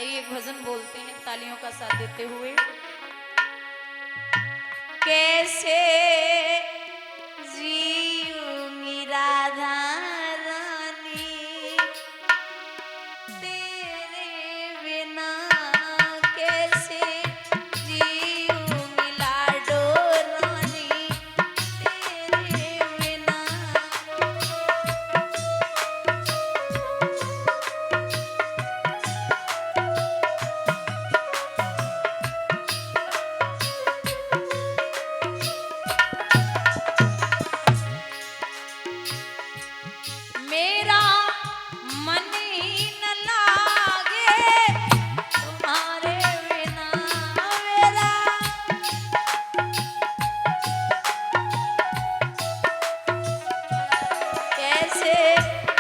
आइए एक भजन बोलते हैं तालियों का साथ देते हुए। कैसे जीऊंगी राधा रानी तेरे बिना, कैसे जीऊंगी लाडो रानी तेरे बिना। मेरा मन ही न लागे तुम्हारे बिना, मेरा कैसे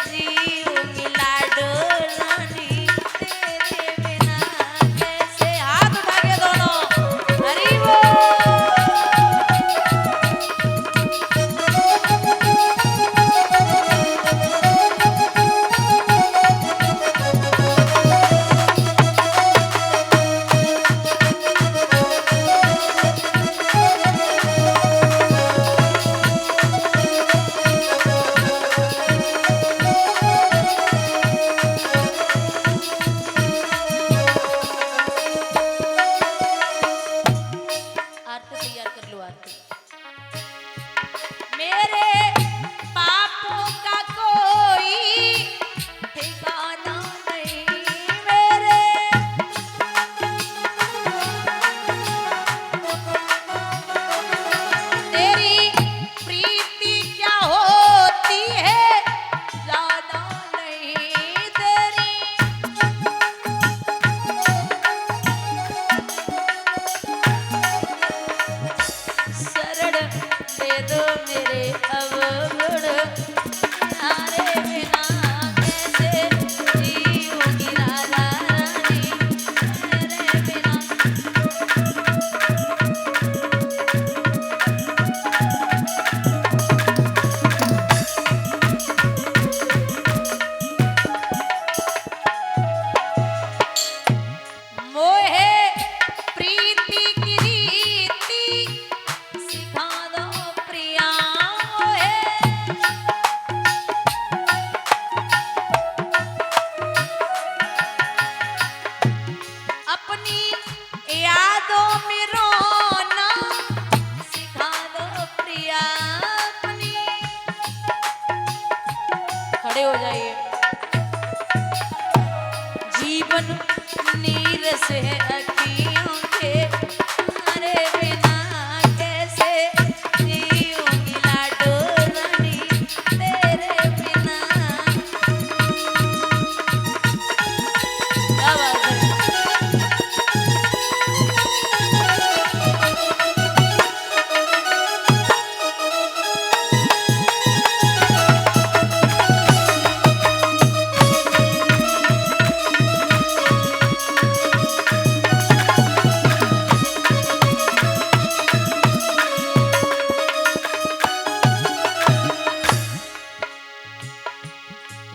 जीऊंगी लाडो रानी तेरे बिना, कैसे। हाथ उठा के दोनों हरि बोल। आरती तैयार कर लो आरती। मेरे पापों का कोई ठिकाना नहीं, मेरे तेरी प्रीति क्या होती है ज्यादा नहीं, तेरी शरण दे दो मेरे अवगुण तुम्हारे बिना, कैसे जीऊंगी राधा रानी तेरे बिना। मोहे प्रीति की रीति सिखा दो प्रिया, मोहे अपनी यादों में रोना सिखा दो प्रिया, अपनी। खड़े हो जाइए। जीवन नीरस है अखियों के तुम्हारे बिना, कैसे जीऊंगी लाडो रानी तेरे बिना। क्या बात है।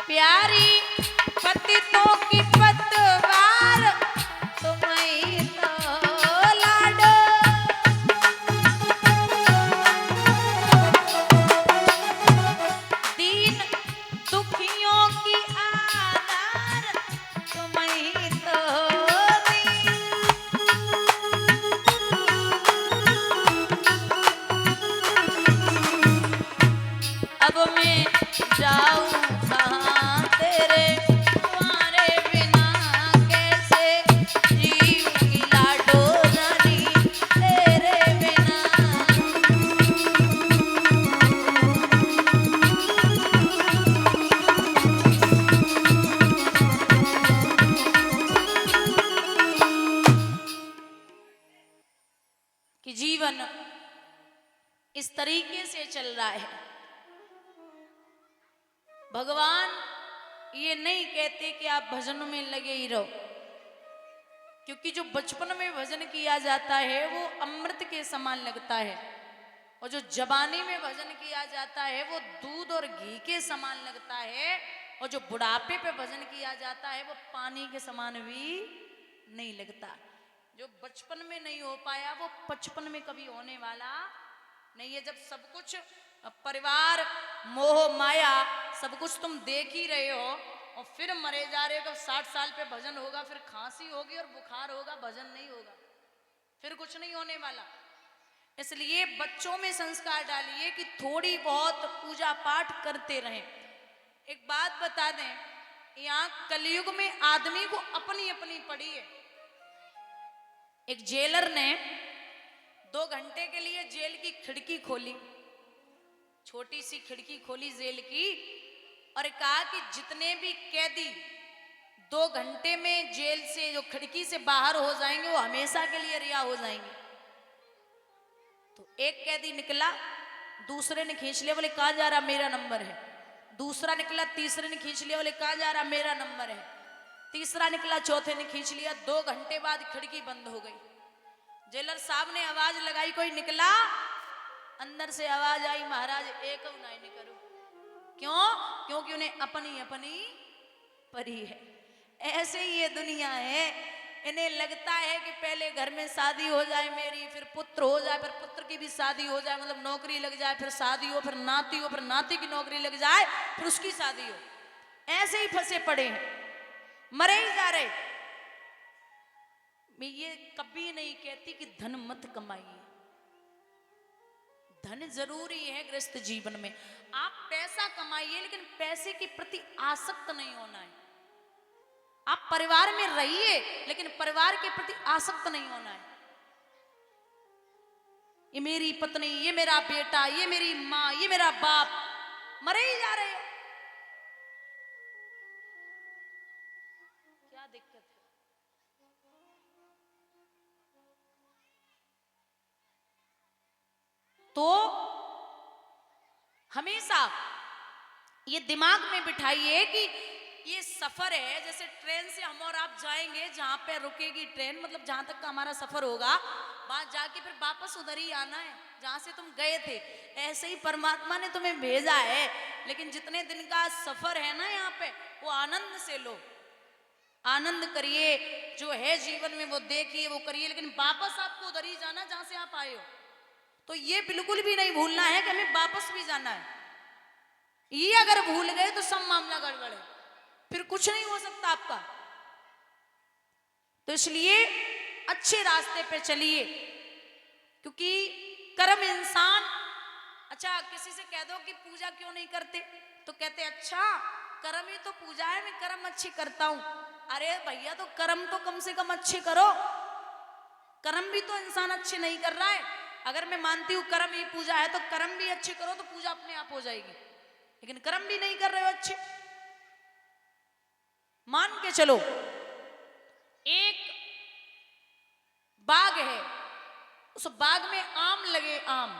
प्यारी पतितों की पतवार तुम्हीं तो लाडो, दीन दुखियों की आधार तुम्हीं तो दीन। अब मैं जाऊं कहाँ तेरे तुम्हारे बिना, कैसे जीऊंगी लाडो रानी तेरे बिना। कि जीवन इस तरीके से चल रहा है। भगवान ये नहीं कहते कि आप भजन में लगे ही रहो, क्योंकि जो बचपन में भजन किया जाता है वो अमृत के समान लगता है, और जो जवानी में भजन किया जाता है वो दूध और घी के समान लगता है, और जो बुढ़ापे पे भजन किया जाता है वो पानी के समान भी नहीं लगता। जो बचपन में नहीं हो पाया वो बचपन में कभी होने वाला नहीं है। जब सब कुछ परिवार, मोह माया, सब कुछ तुम देख ही रहे हो और फिर मरे जा रहे हो। कब 60 साल पे भजन होगा, फिर खांसी होगी और बुखार होगा, भजन नहीं होगा, फिर कुछ नहीं होने वाला। इसलिए बच्चों में संस्कार डालिए कि थोड़ी बहुत पूजा पाठ करते रहें। एक बात बता दें, यहाँ कलयुग में आदमी को अपनी अपनी पड़ी है। एक जेलर ने 2 घंटे के लिए जेल की खिड़की खोली, छोटी सी खिड़की खोली जेल की, और कहा कि जितने भी कैदी 2 घंटे में जेल से जो खिड़की से बाहर हो जाएंगे वो हमेशा के लिए रिहा हो जाएंगे। तो एक कैदी निकला, दूसरे ने खींच लिया, बोले कहाँ जा रहा, मेरा नंबर है। दूसरा निकला, तीसरे ने खींच लिया, बोले कहाँ जा रहा, मेरा नंबर है। तीसरा निकला, चौथे ने खींच लिया। 2 घंटे बाद खिड़की बंद हो गई। जेलर साहब ने आवाज लगाई, कोई निकला? अंदर से आवाज आई, महाराज एक नहीं करो। क्यों? क्योंकि उन्हें अपनी अपनी परी है। ऐसे ही ये दुनिया है। इन्हें लगता है कि पहले घर में शादी हो जाए मेरी, फिर पुत्र हो जाए, फिर पुत्र की भी शादी हो जाए, मतलब नौकरी लग जाए, फिर शादी हो, फिर नाती हो, फिर नाती की नौकरी लग जाए, फिर उसकी शादी हो। ऐसे ही फंसे पड़े हैं, मरे ही जा रहे। मैं ये कभी नहीं कहती कि धन मत कमाइए, धन जरूरी है गृहस्थ जीवन में। आप पैसा कमाइए, लेकिन पैसे के प्रति आसक्त नहीं होना है। आप परिवार में रहिए, लेकिन परिवार के प्रति आसक्त नहीं होना है। ये मेरी पत्नी, ये मेरा बेटा, ये मेरी माँ, ये मेरा बाप, मरे ही जा रहे हो। क्या दिक्कत है? तो हमेशा ये दिमाग में बिठाइए कि ये सफर है, जैसे ट्रेन से हम और आप जाएंगे, जहां पे रुकेगी ट्रेन, मतलब जहां तक का हमारा सफर होगा, वहां जाके फिर वापस उधर ही आना है जहां से तुम गए थे। ऐसे ही परमात्मा ने तुम्हें भेजा है, लेकिन जितने दिन का सफर है ना यहाँ पे, वो आनंद से लो, आनंद करिए। जो है जीवन में वो देखिए, वो करिए, लेकिन वापस आपको उधर ही जाना जहां से आप आए हो। तो ये बिल्कुल भी नहीं भूलना है कि हमें वापस भी जाना है। ये अगर भूल गए तो सब मामला गड़बड़ है, फिर कुछ नहीं हो सकता आपका। तो इसलिए अच्छे रास्ते पे चलिए, क्योंकि कर्म इंसान, अच्छा किसी से कह दो कि पूजा क्यों नहीं करते, तो कहते अच्छा कर्म ही तो पूजा है, मैं कर्म अच्छी करता हूं। अरे भैया, तो कर्म तो कम से कम अच्छे करो। कर्म भी तो इंसान अच्छे नहीं कर रहा है। अगर मैं मानती हूं कर्म ही पूजा है, तो कर्म भी अच्छे करो तो पूजा अपने आप हो जाएगी, लेकिन कर्म भी नहीं कर रहे हो अच्छे। मान के चलो, एक बाग है, उस बाग में आम लगे, आम,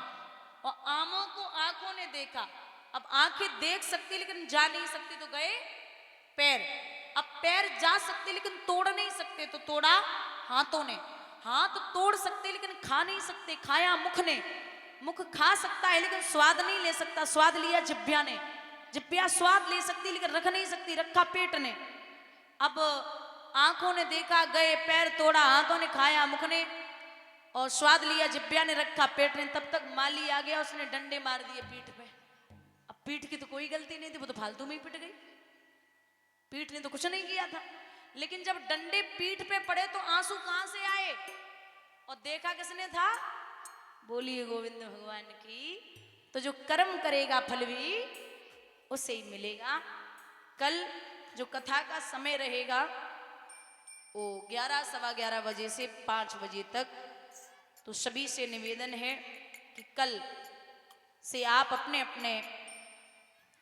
और आमों को आंखों ने देखा। अब आंखें देख सकती लेकिन जा नहीं सकती, तो गए पैर। अब पैर जा सकते लेकिन तोड़ नहीं सकते, तो तोड़ा हाथों ने। हाथ तोड़ सकते लेकिन खा नहीं सकते, खाया मुख ने। मुख खा सकता है लेकिन स्वाद नहीं ले सकता, स्वाद लिया जिह्वा ने। जिह्वा स्वाद ले सकती लेकिन रख नहीं सकती, रखा पेट ने। अब आंखों ने देखा, गए पैर, तोड़ा हाथों ने, खाया मुख ने, और स्वाद लिया जिह्वा ने, रखा पेट ने। तब तक माली आ गया, उसने डंडे मार दिए पीठ पे। अब पीठ की तो कोई गलती नहीं थी, वो तो फालतू में ही पिट गई, पीठ ने तो कुछ नहीं किया था। लेकिन जब डंडे पीठ पे पड़े तो आंसू कहां से आए, और देखा किसने था? बोलिए गोविंद भगवान की। तो जो कर्म करेगा फल भी उसे ही मिलेगा। कल जो कथा का समय रहेगा वो 11, सवा 11 बजे से 5 बजे तक। तो सभी से निवेदन है कि कल से आप अपने अपने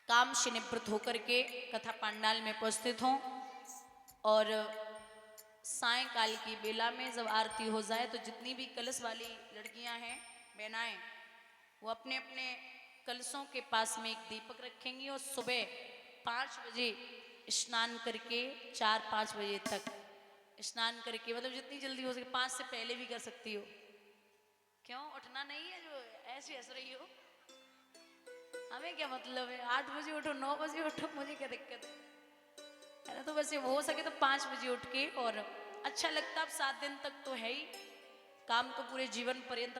काम से निवृत्त होकर के कथा पंडाल में उपस्थित हों, और सायंकाल की बेला में जब आरती हो जाए तो जितनी भी कलश वाली लड़कियां हैं, बहनाएं, वो अपने अपने कलशों के पास में एक दीपक रखेंगी, और सुबह 5 बजे स्नान करके 4-5 बजे तक स्नान करके, मतलब जितनी जल्दी हो सके, 5 से पहले भी कर सकती हो। क्यों उठना नहीं है? जो ऐसी हंस रही हो, हमें क्या मतलब है? 8 बजे उठो, 9 बजे उठो, मुझे क्या दिक्कत है ना। तो वैसे हो सके तो 5 बजे उठ के और अच्छा लगता, अब 7 दिन तक तो है ही, काम तो पूरे जीवन पर्यंत